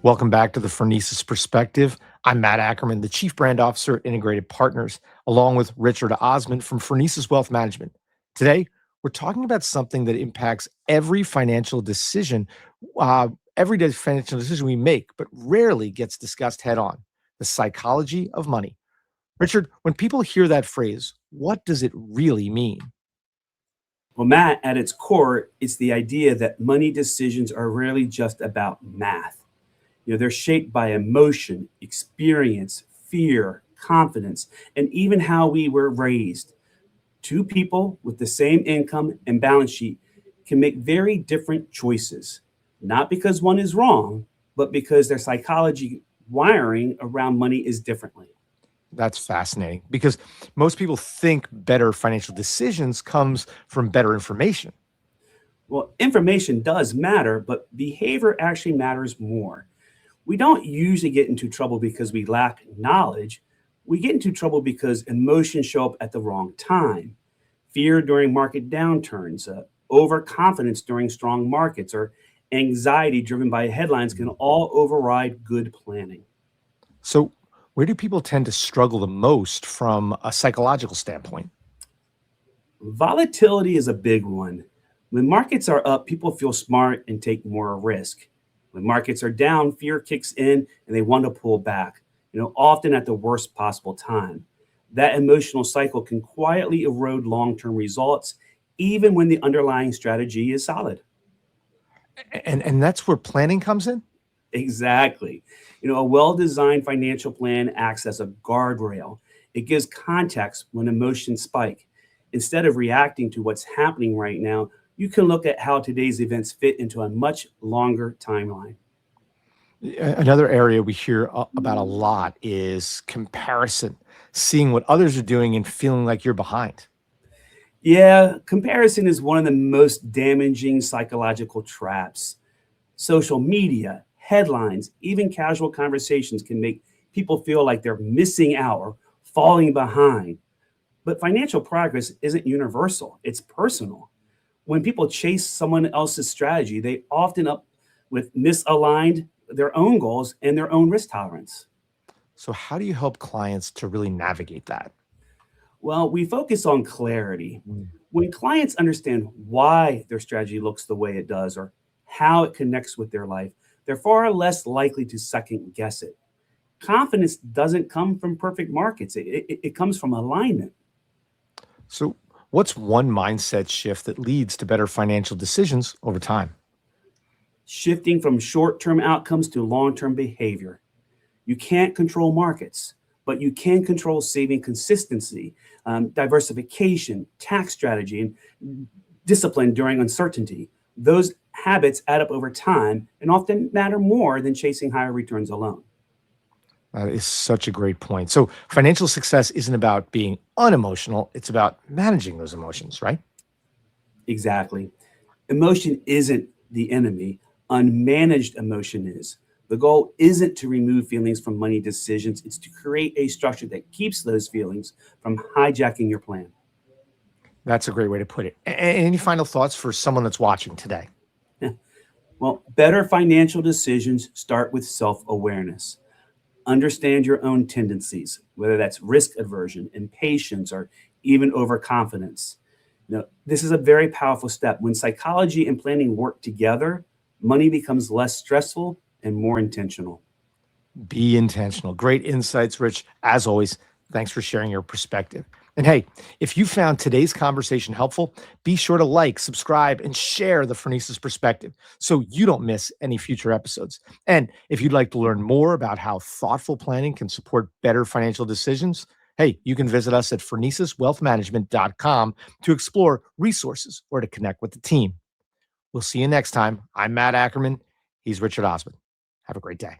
Welcome back to the Phronesis Perspective. I'm Matt Ackermann, the Chief Brand Officer at Integrated Partners, along with Richard Osman from Phronesis Wealth Management. Today, we're talking about something that impacts every financial decision, everyday financial decision we make, but rarely gets discussed head on: the psychology of money. Richard, when people hear that phrase, what does it really mean? Well, Matt, at its core, it's the idea that money decisions are really just about math. They're shaped by emotion, experience, fear, confidence, and even how we were raised. Two people with the same income and balance sheet can make very different choices, not because one is wrong, but because their psychology wiring around money is differently. That's fascinating because most people think better financial decisions comes from better information. Well, information does matter, but behavior actually matters more. We don't usually get into trouble because we lack knowledge. We get into trouble because emotions show up at the wrong time. Fear during market downturns, overconfidence during strong markets, or anxiety driven by headlines can all override good planning. So, where do people tend to struggle the most from a psychological standpoint? Volatility is a big one. When markets are up, people feel smart and take more risk. When markets are down, fear kicks in and they want to pull back, often at the worst possible time. That emotional cycle can quietly erode long-term results, even when the underlying strategy is solid. And that's where planning comes in? Exactly. A well-designed financial plan acts as a guardrail. It gives context when emotions spike. Instead of reacting to what's happening right now, you can look at how today's events fit into a much longer timeline. Another area we hear about a lot is comparison, seeing what others are doing and feeling like you're behind. Yeah, comparison is one of the most damaging psychological traps. Social media, headlines, even casual conversations can make people feel like they're missing out or falling behind. But financial progress isn't universal, it's personal. When people chase someone else's strategy, they often up with misaligned their own goals and their own risk tolerance. So, how do you help clients to really navigate that? Well, we focus on clarity. When clients understand why their strategy looks the way it does or how it connects with their life, they're far less likely to second guess it. Confidence doesn't come from perfect markets, it comes from alignment. So, what's one mindset shift that leads to better financial decisions over time? Shifting from short term outcomes to long term behavior. You can't control markets, but you can control saving consistency, diversification, tax strategy, and discipline during uncertainty. Those habits add up over time and often matter more than chasing higher returns alone. That is such a great point. So, financial success isn't about being unemotional, it's about managing those emotions, right? Exactly. Emotion isn't the enemy, unmanaged emotion is. The goal isn't to remove feelings from money decisions, it's to create a structure that keeps those feelings from hijacking your plan. That's a great way to put it. Any final thoughts for someone that's watching today? Well, better financial decisions start with self awareness. Understand your own tendencies, whether that's risk aversion, impatience, or even overconfidence. This is a very powerful step. When psychology and planning work together, money becomes less stressful and more intentional. Be intentional. Great insights, Rich. As always, thanks for sharing your perspective. And hey, if you found today's conversation helpful, be sure to like, subscribe, and share the Phronesis Perspective so you don't miss any future episodes. And if you'd like to learn more about how thoughtful planning can support better financial decisions, hey, you can visit us at phronesiswealthmanagement.com to explore resources or to connect with the team. We'll see you next time. I'm Matt Ackermann. He's Richard Osman. Have a great day.